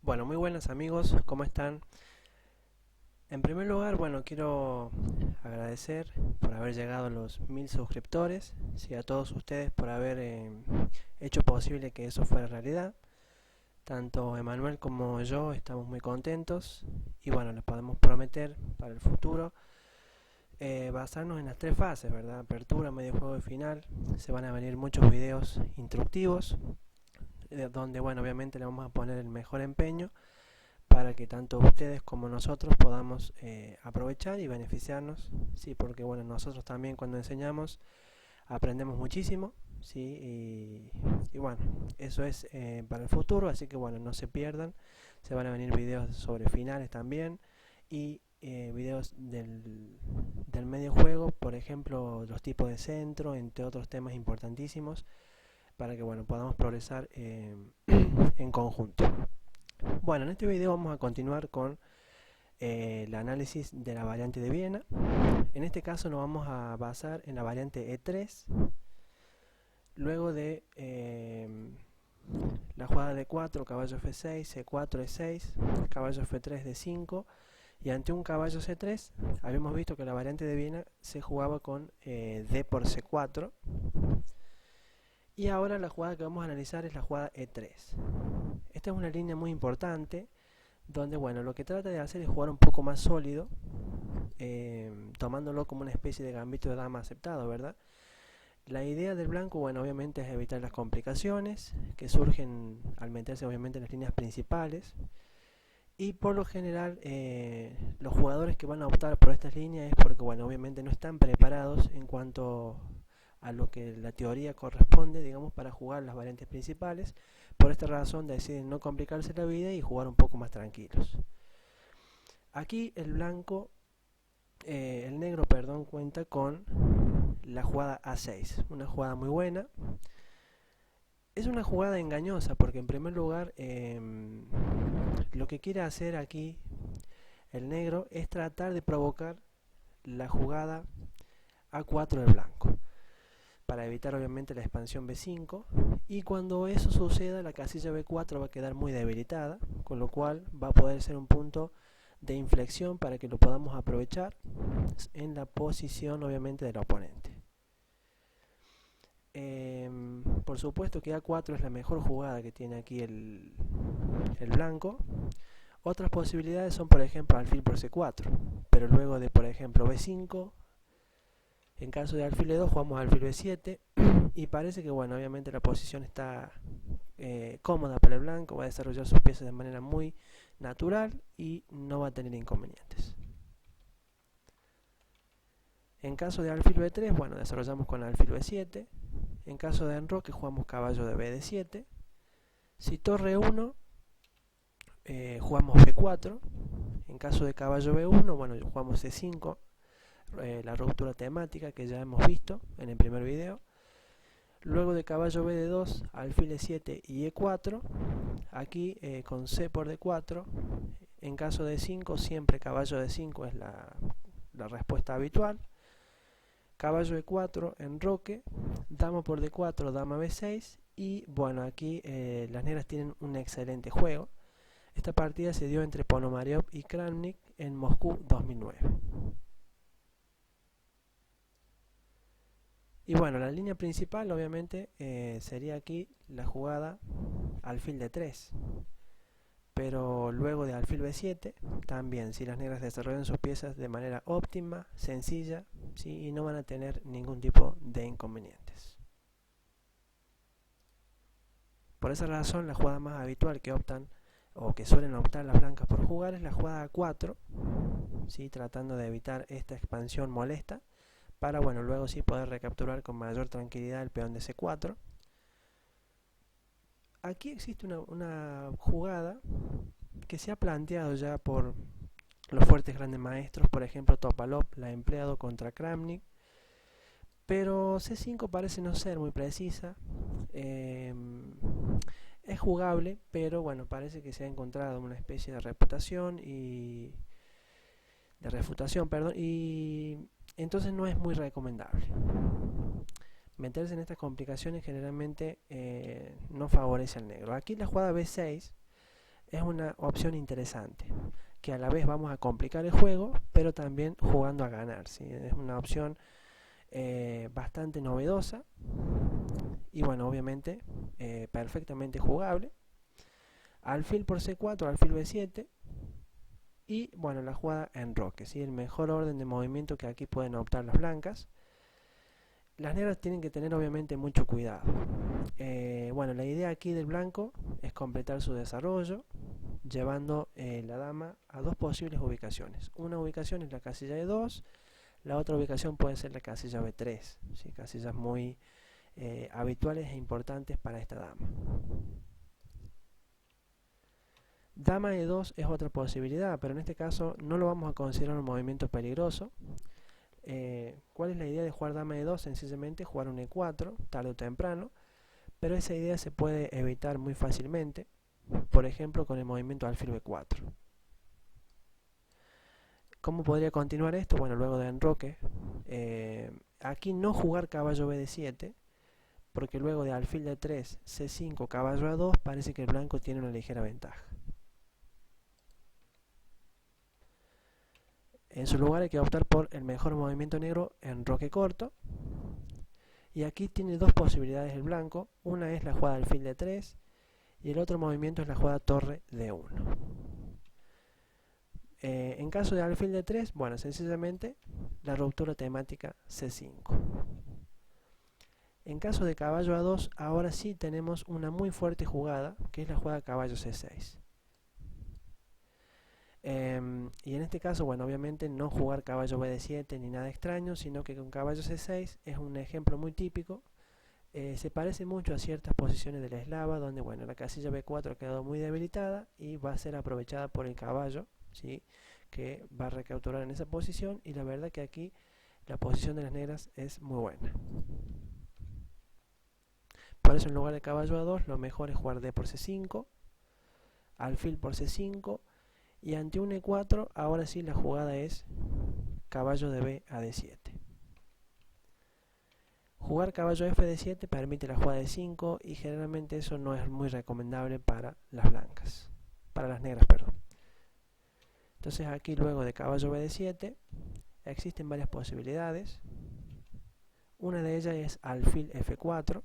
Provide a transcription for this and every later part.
Bueno, muy buenas amigos, ¿cómo están? En primer lugar, bueno, quiero agradecer por haber llegado a los 1000 suscriptores, sí, a todos ustedes por haber hecho posible que eso fuera realidad. Tanto Emanuel como yo estamos muy contentos y bueno, les podemos prometer para el futuro basarnos en las tres fases, ¿verdad? Apertura, medio juego y final. Se van a venir muchos videos instructivos, donde bueno, obviamente le vamos a poner el mejor empeño para que tanto ustedes como nosotros podamos aprovechar y beneficiarnos, sí, porque bueno, nosotros también cuando enseñamos aprendemos muchísimo, sí, y bueno, eso es para el futuro, así que bueno, no se pierdan, se van a venir videos sobre finales también y videos del medio juego, por ejemplo, los tipos de centro, entre otros temas importantísimos, para que bueno, podamos progresar en conjunto. Bueno, en este video vamos a continuar con el análisis de la variante de Viena. En este caso nos vamos a basar en la variante E3, luego de la jugada D4, caballo F6, C4, E6, caballo F3, D5, y ante un caballo C3 habíamos visto que la variante de Viena se jugaba con D por C4, y ahora la jugada que vamos a analizar es la jugada E3. Esta es una línea muy importante donde bueno, lo que trata de hacer es jugar un poco más sólido, tomándolo como una especie de gambito de dama aceptado, ¿verdad? La idea del blanco, bueno, obviamente es evitar las complicaciones que surgen al meterse obviamente en las líneas principales, y por lo general los jugadores que van a optar por estas líneas es porque bueno, obviamente no están preparados en cuanto a lo que la teoría corresponde, digamos, para jugar las variantes principales. Por esta razón deciden no complicarse la vida y jugar un poco más tranquilos. Aquí el negro, perdón, cuenta con la jugada A6, una jugada muy buena. Es una jugada engañosa porque en primer lugar lo que quiere hacer aquí el negro es tratar de provocar la jugada A4 del blanco, para evitar obviamente la expansión B5, y cuando eso suceda la casilla B4 va a quedar muy debilitada, con lo cual va a poder ser un punto de inflexión para que lo podamos aprovechar en la posición obviamente del oponente. Por supuesto que A4 es la mejor jugada que tiene aquí el blanco. Otras posibilidades son por ejemplo alfil por C4, pero luego de por ejemplo B5, en caso de alfil E2 jugamos alfil B7 y parece que bueno, obviamente la posición está cómoda para el blanco, va a desarrollar sus piezas de manera muy natural y no va a tener inconvenientes. En caso de alfil B3, bueno, desarrollamos con alfil B7. En caso de enroque jugamos caballo de BD7. Si torre 1, jugamos B4. En caso de caballo B1, bueno, jugamos C5, la ruptura temática que ya hemos visto en el primer video. Luego de caballo B de 2, alfil E7 y E4, aquí con C por D4, en caso de 5 siempre caballo de 5 es la respuesta habitual. Caballo E4, enroque, dama por D4, dama B6, y bueno, aquí las negras tienen un excelente juego. Esta partida se dio entre Ponomarev y Kramnik en Moscú 2009. Y bueno, la línea principal obviamente sería aquí la jugada alfil D3, pero luego de alfil B7 también, si las negras desarrollan sus piezas de manera óptima, sencilla, ¿sí? Y no van a tener ningún tipo de inconvenientes. Por esa razón la jugada más habitual que optan o que suelen optar las blancas por jugar es la jugada A4, ¿sí? Tratando de evitar esta expansión molesta, para bueno, luego sí poder recapturar con mayor tranquilidad el peón de C4. Aquí existe una jugada que se ha planteado ya por los fuertes grandes maestros, por ejemplo Topalov la ha empleado contra Kramnik, pero C5 parece no ser muy precisa. Es jugable, pero bueno, parece que se ha encontrado una especie de refutación y entonces no es muy recomendable. Meterse en estas complicaciones generalmente no favorece al negro. Aquí la jugada B6 es una opción interesante, que a la vez vamos a complicar el juego, pero también jugando a ganar, ¿sí? Es una opción bastante novedosa y bueno, obviamente perfectamente jugable. Alfil por C4, alfil B7 y bueno, la jugada enroque, ¿sí? El mejor orden de movimiento que aquí pueden optar las blancas. Las negras tienen que tener obviamente mucho cuidado. Bueno, la idea aquí del blanco es completar su desarrollo llevando la dama a dos posibles ubicaciones. Una ubicación es la casilla de 2, la otra ubicación puede ser la casilla B3, ¿sí? Casillas muy habituales e importantes para esta dama. Dama de 2 es otra posibilidad, pero en este caso no lo vamos a considerar un movimiento peligroso. ¿Cuál es la idea de jugar dama de 2? Sencillamente jugar un E4, tarde o temprano, pero esa idea se puede evitar muy fácilmente, por ejemplo con el movimiento alfil B4. ¿Cómo podría continuar esto? Bueno, luego de enroque, aquí no jugar caballo B7, porque luego de alfil D3, C5, caballo A2, parece que el blanco tiene una ligera ventaja. En su lugar hay que optar por el mejor movimiento negro, enroque corto. Y aquí tiene dos posibilidades el blanco. Una es la jugada alfil D3 y el otro movimiento es la jugada torre D1. En caso de alfil D3, bueno, sencillamente la ruptura temática C5. En caso de caballo A2, ahora sí tenemos una muy fuerte jugada, que es la jugada caballo C6. Y en este caso, bueno, obviamente no jugar caballo B7 ni nada extraño, sino que con caballo C6 es un ejemplo muy típico. Se parece mucho a ciertas posiciones de la eslava, donde bueno, la casilla B4 ha quedado muy debilitada y va a ser aprovechada por el caballo, ¿sí? Que va a recapturar en esa posición, y la verdad que aquí la posición de las negras es muy buena. Por eso en lugar de caballo A2 lo mejor es jugar D por C5, alfil por C5, y ante un E4 ahora sí la jugada es caballo de B a D7. Jugar caballo F de 7 permite la jugada de 5 y generalmente eso no es muy recomendable para las blancas, para las negras, perdón. Entonces aquí luego de caballo B de 7 existen varias posibilidades. Una de ellas es alfil F4.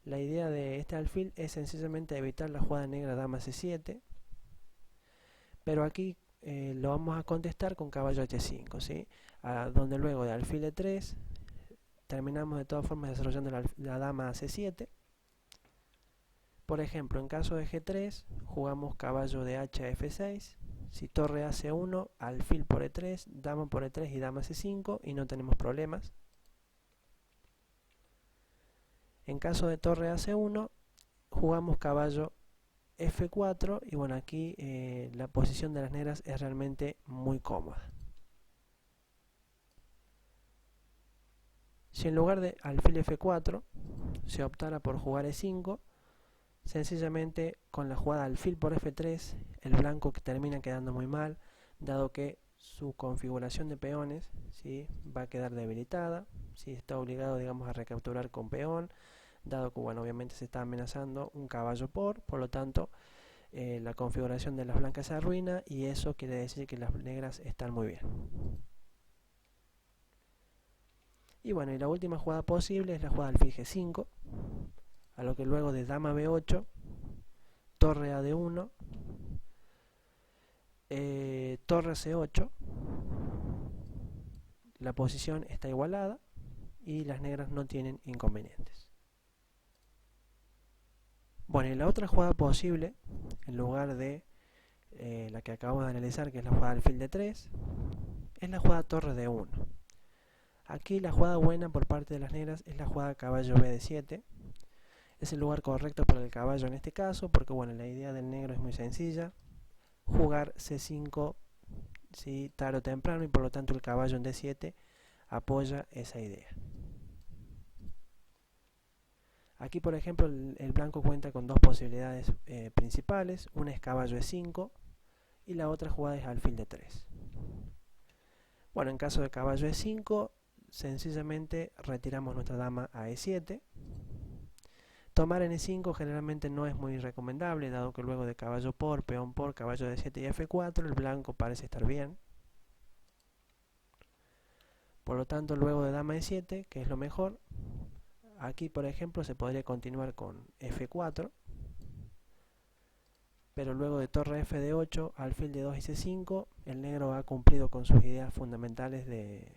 La idea de este alfil es sencillamente evitar la jugada negra dama C7, pero aquí lo vamos a contestar con caballo H5, ¿sí? Donde luego de alfil E3 terminamos de todas formas desarrollando la dama a C7. Por ejemplo, en caso de G3 jugamos caballo de H a F6, si torre a C1, alfil por E3, dama por E3 y dama C5 y no tenemos problemas. En caso de torre a C1 jugamos caballo F4 y bueno, aquí la posición de las negras es realmente muy cómoda. Si en lugar de alfil F4 se optara por jugar E5, sencillamente con la jugada alfil por F3 el blanco que termina quedando muy mal, dado que su configuración de peones, ¿sí? Va a quedar debilitada, ¿sí? Está obligado, digamos, a recapturar con peón, dado que bueno, obviamente se está amenazando un caballo por lo tanto la configuración de las blancas se arruina y eso quiere decir que las negras están muy bien. Y bueno, y la última jugada posible es la jugada alfil G5, a lo que luego de dama B8, torre a D1, torre C8, la posición está igualada y las negras no tienen inconvenientes. Bueno, y la otra jugada posible, en lugar de la que acabamos de analizar, que es la jugada alfil D3, es la jugada torre D1. Aquí la jugada buena por parte de las negras es la jugada caballo B de 7. Es el lugar correcto para el caballo en este caso, porque bueno, la idea del negro es muy sencilla. Jugar C5, ¿sí? Tarde o temprano, y por lo tanto el caballo en D7 apoya esa idea. Aquí por ejemplo el blanco cuenta con dos posibilidades principales. Una es caballo E5 y la otra jugada es alfil D3. Bueno, en caso de caballo E5 sencillamente retiramos nuestra dama a E7. Tomar en E5 generalmente no es muy recomendable, dado que luego de caballo por, peón por, caballo D7 y F4, el blanco parece estar bien. Por lo tanto, luego de dama E7, que es lo mejor, aquí por ejemplo se podría continuar con F4, pero luego de torre F de 8, alfil de 2 y C5, el negro ha cumplido con sus ideas fundamentales de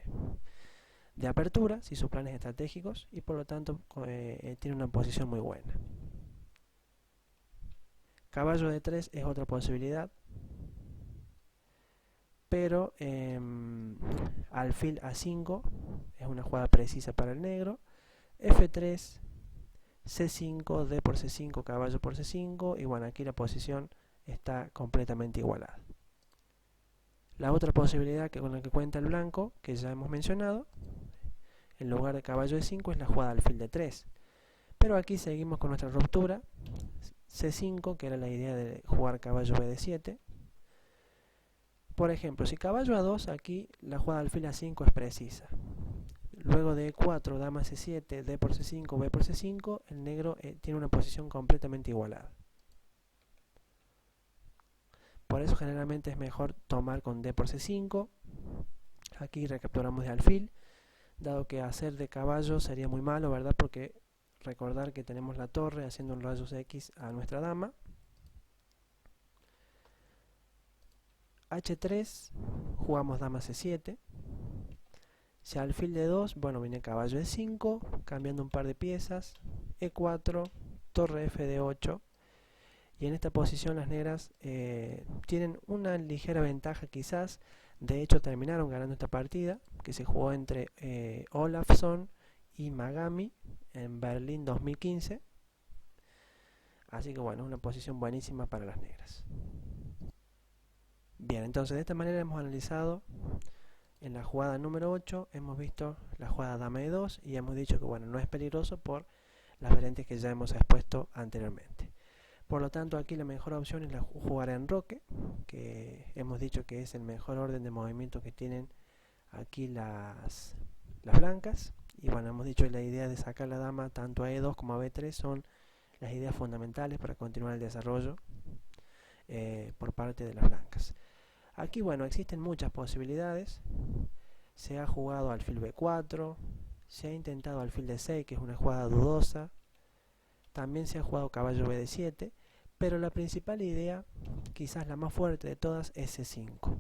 aperturas y sus planes estratégicos, y por lo tanto tiene una posición muy buena. Caballo de 3 es otra posibilidad, pero alfil A5 es una jugada precisa para el negro. F3, C5, D por C5, caballo por C5, y bueno, aquí la posición está completamente igualada. La otra posibilidad con la que cuenta el blanco, que ya hemos mencionado, en lugar de caballo de 5 es la jugada alfil de 3. Pero aquí seguimos con nuestra ruptura, C5, que era la idea de jugar caballo B de 7. Por ejemplo, si caballo a 2, aquí la jugada alfil a 5 es precisa. Luego de E4, dama C7, D por C5, B por C5, el negro tiene una posición completamente igualada. Por eso generalmente es mejor tomar con D por C5. Aquí recapturamos de alfil, dado que hacer de caballo sería muy malo, ¿verdad? Porque recordar que tenemos la torre haciendo un rayos X a nuestra dama. H3, jugamos dama C7. Si alfil de 2, bueno, viene caballo de 5, cambiando un par de piezas. E4, torre F de 8. Y en esta posición las negras tienen una ligera ventaja quizás. De hecho terminaron ganando esta partida, que se jugó entre Olafsson y Magami en Berlín 2015. Así que bueno, una posición buenísima para las negras. Bien, entonces de esta manera hemos analizado en la jugada número 8, hemos visto la jugada dama de 2 y hemos dicho que bueno, no es peligroso por las variantes que ya hemos expuesto anteriormente. Por lo tanto, aquí la mejor opción es jugar en enroque, que hemos dicho que es el mejor orden de movimiento que tienen aquí las blancas. Y bueno, hemos dicho que la idea de sacar la dama tanto a E2 como a B3 son las ideas fundamentales para continuar el desarrollo por parte de las blancas. Aquí, bueno, existen muchas posibilidades. Se ha jugado alfil B4, se ha intentado alfil D6, que es una jugada dudosa. También se ha jugado caballo B de 7, pero la principal idea, quizás la más fuerte de todas, es C5.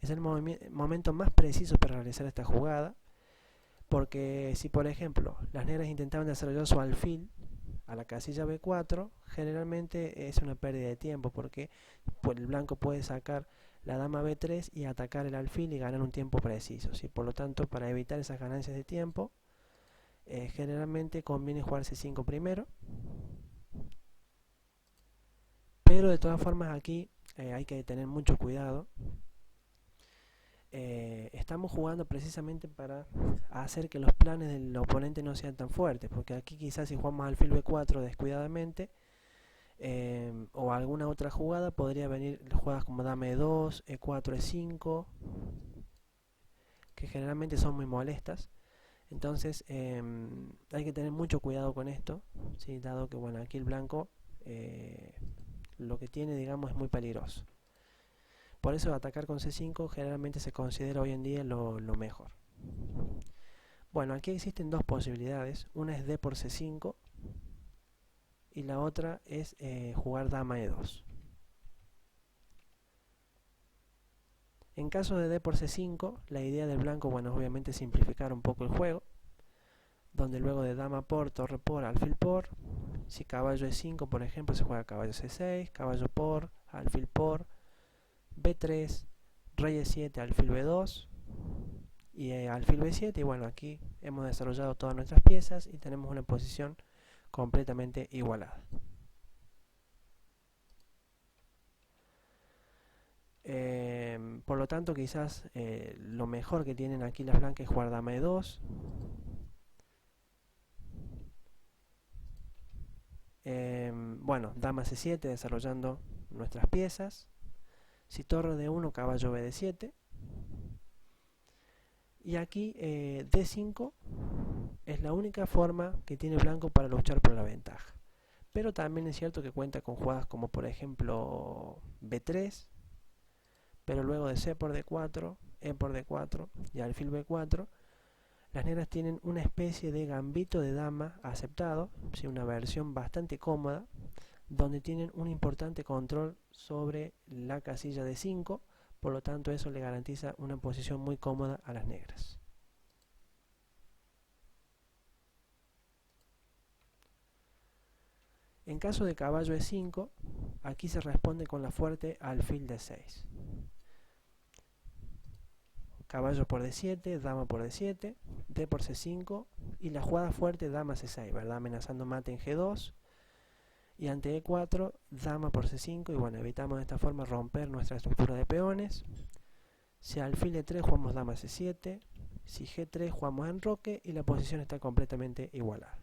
Es el momento más preciso para realizar esta jugada, porque si por ejemplo las negras intentaban desarrollar su alfil a la casilla B4, generalmente es una pérdida de tiempo, porque el blanco puede sacar la dama B3 y atacar el alfil y ganar un tiempo preciso, ¿sí? Por lo tanto, para evitar esas ganancias de tiempo, generalmente conviene jugar C5 primero, pero de todas formas aquí hay que tener mucho cuidado. Estamos jugando precisamente para hacer que los planes del oponente no sean tan fuertes, porque aquí quizás si jugamos alfil B4 descuidadamente o alguna otra jugada, podría venir jugadas como dama E2, E4, E5, que generalmente son muy molestas. Entonces hay que tener mucho cuidado con esto, ¿sí? Dado que bueno, aquí el blanco lo que tiene, digamos, es muy peligroso. Por eso atacar con C5 generalmente se considera hoy en día lo mejor. Bueno, aquí existen dos posibilidades. Una es D por C5 y la otra es jugar dama E2. En caso de D por C5, la idea del blanco, bueno, es obviamente simplificar un poco el juego, donde luego de dama por, torre por, alfil por, si caballo E5, por ejemplo, se juega caballo C6, caballo por, alfil por, B3, rey E7, alfil B2 y alfil B7. Y bueno, aquí hemos desarrollado todas nuestras piezas y tenemos una posición completamente igualada. Por lo tanto, quizás lo mejor que tienen aquí las blancas es jugar dama E2. Bueno, dama C7 desarrollando nuestras piezas. Si torre de 1, caballo B de 7. Y aquí D5 es la única forma que tiene blanco para luchar por la ventaja. Pero también es cierto que cuenta con jugadas como por ejemplo B3, pero luego de C por D4, E por D4 y alfil B4, las negras tienen una especie de gambito de dama aceptado, ¿sí? Una versión bastante cómoda, donde tienen un importante control sobre la casilla de 5, por lo tanto eso le garantiza una posición muy cómoda a las negras. En caso de caballo E5, aquí se responde con la fuerte alfil D6. Caballo por D7, dama por D7, D por C5 y la jugada fuerte dama C6, ¿verdad? Amenazando mate en G2. Y ante E4, dama por C5 y bueno, evitamos de esta forma romper nuestra estructura de peones. Si alfil E3 jugamos dama C7, si G3 jugamos enroque y la posición está completamente igualada.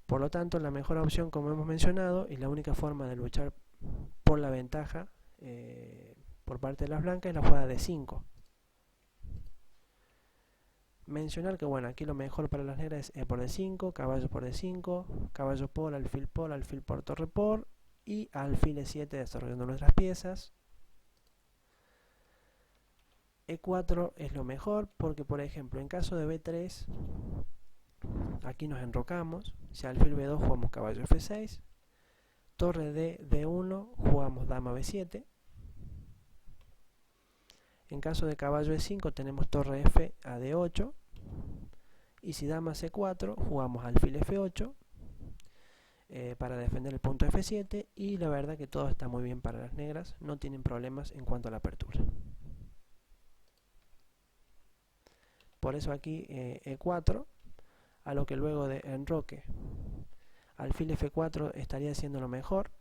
Por lo tanto, la mejor opción, como hemos mencionado, y la única forma de luchar por la ventaja por parte de las blancas es la jugada de 5. Mencionar que bueno, aquí lo mejor para las negras es E por D5, caballo por D5, caballo por, alfil por, torre por y alfil E7 desarrollando nuestras piezas. E4 es lo mejor porque por ejemplo en caso de B3 aquí nos enrocamos, si alfil B2 jugamos caballo F6, torre de D1 jugamos dama B7. En caso de caballo E5 tenemos torre F a D8 y si dama C4 jugamos alfil F8 para defender el punto F7 y la verdad que todo está muy bien para las negras, no tienen problemas en cuanto a la apertura. Por eso aquí E4, a lo que luego de enroque alfil F4 estaría siendo lo mejor.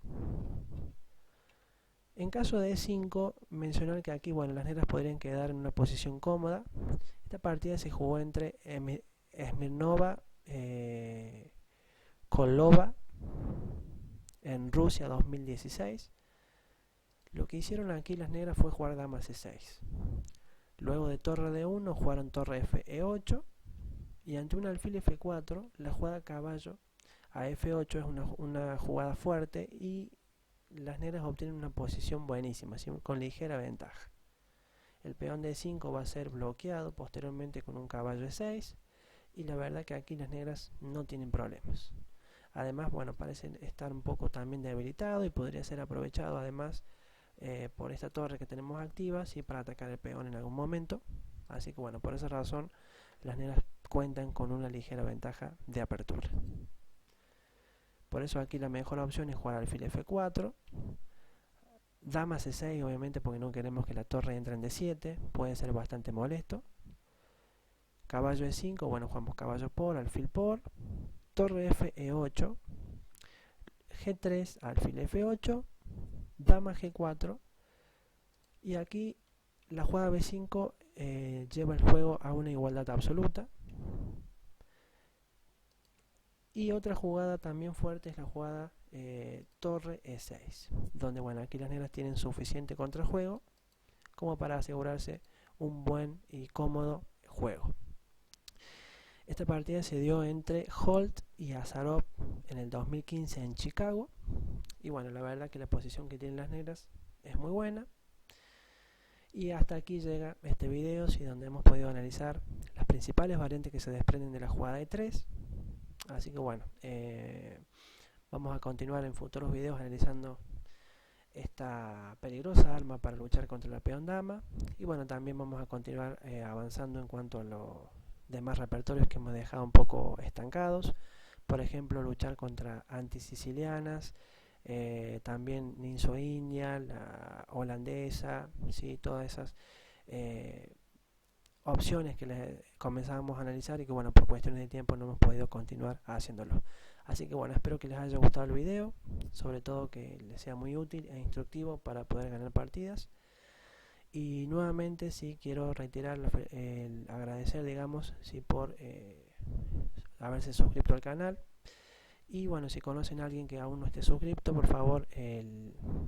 En caso de E5, mencionar que aquí bueno, las negras podrían quedar en una posición cómoda. Esta partida se jugó entre Smirnova Kolova en Rusia 2016. Lo que hicieron aquí las negras fue jugar dama C6. Luego de torre D1 jugaron torre F E8 y ante un alfil F4 la jugada caballo a F8 es una jugada fuerte y las negras obtienen una posición buenísima, ¿sí? Con ligera ventaja. El peón de 5 va a ser bloqueado posteriormente con un caballo E6 y la verdad que aquí las negras no tienen problemas. Además, bueno, parecen estar un poco también debilitado y podría ser aprovechado además por esta torre que tenemos activa, ¿sí? Para atacar el peón en algún momento. Así que bueno, por esa razón las negras cuentan con una ligera ventaja de apertura. Por eso aquí la mejor opción es jugar alfil F4, dama C6 obviamente porque no queremos que la torre entre en D7, puede ser bastante molesto. Caballo E5, bueno, jugamos caballo por, alfil por, torre F E8, G3, alfil F8, dama G4 y aquí la jugada B5 lleva el juego a una igualdad absoluta. Y otra jugada también fuerte es la jugada torre E6, donde bueno, aquí las negras tienen suficiente contrajuego como para asegurarse un buen y cómodo juego. Esta partida se dio entre Holt y Azarov en el 2015 en Chicago. Y bueno, la verdad que la posición que tienen las negras es muy buena. Y hasta aquí llega este video, donde hemos podido analizar las principales variantes que se desprenden de la jugada E3. Así que bueno, vamos a continuar en futuros videos analizando esta peligrosa arma para luchar contra la peón dama. Y bueno, también vamos a continuar avanzando en cuanto a los demás repertorios que hemos dejado un poco estancados. Por ejemplo, luchar contra antisicilianas, también ninso-india, la holandesa, ¿sí? Todas esas opciones que les comenzamos a analizar y que bueno, por cuestiones de tiempo no hemos podido continuar haciéndolo. Así que bueno, espero que les haya gustado el video, sobre todo que les sea muy útil e instructivo para poder ganar partidas. Y nuevamente sí quiero reiterar el agradecer, digamos, sí, por haberse suscrito al canal Y bueno, si conocen a alguien que aún no esté suscrito, por favor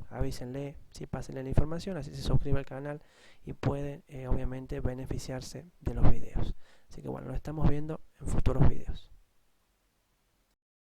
avísenle, si pásenle la información, así se suscribe al canal y pueden obviamente beneficiarse de los videos. Así que bueno, nos estamos viendo en futuros videos.